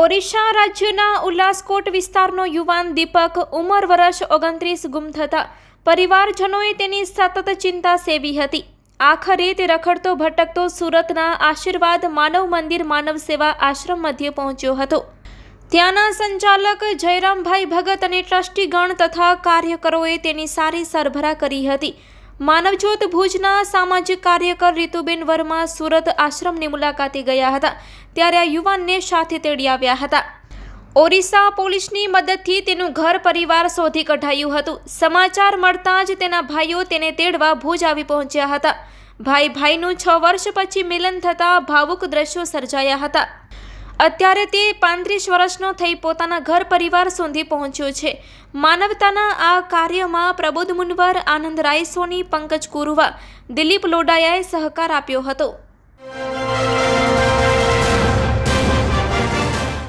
ઓરિસ્સા રાજ્યના ઉલ્લાસકોટ વિસ્તારનો યુવાન દીપક ઉંમર વર્ષ 29 ગુમ થતા પરિવારજનોએ તેની સતત ચિંતા સેવી હતી। આખરે તે રખડતો ભટકતો સુરતના આશીર્વાદ માનવ મંદિર માનવ સેવા આશ્રમ મધ્યે પહોંચ્યો હતો। ત્યાંના સંચાલક જયરામભાઈ ભગત અને ટ્રસ્ટીગણ તથા કાર્યકરોએ તેની સારી સરભરા કરી હતી। માનવજ્યોત ભુજના સામાજિક કાર્યકર રીતુબેન વર્મા સુરત આશ્રમની મુલાકાતે ગયા હતા, ત્યારે આ યુવાનને સાથે તેડી આવ્યા હતા। ઓરિસ્સા પોલીસની મદદથી તેનું ઘર પરિવાર શોધી કઢાયું હતું। સમાચાર મળતા જ તેના ભાઈઓ તેને તેડવા ભુજ આવી પહોંચ્યા હતા। ભાઈનું 6 વર્ષ પછી મિલન થતાં ભાવુક દ્રશ્યો સર્જાયા હતા। અત્યારે તે 35 વર્ષનો થઈ પોતાના ઘર પરિવાર સુધી પહોંચ્યો છે। માનવતાના આ કાર્યમાં પ્રબોધ મુનવર, આનંદ રાયસોની, પંકજ કુરુવા, દિલીપ લોડાયાએ સહકાર આપ્યો હતો।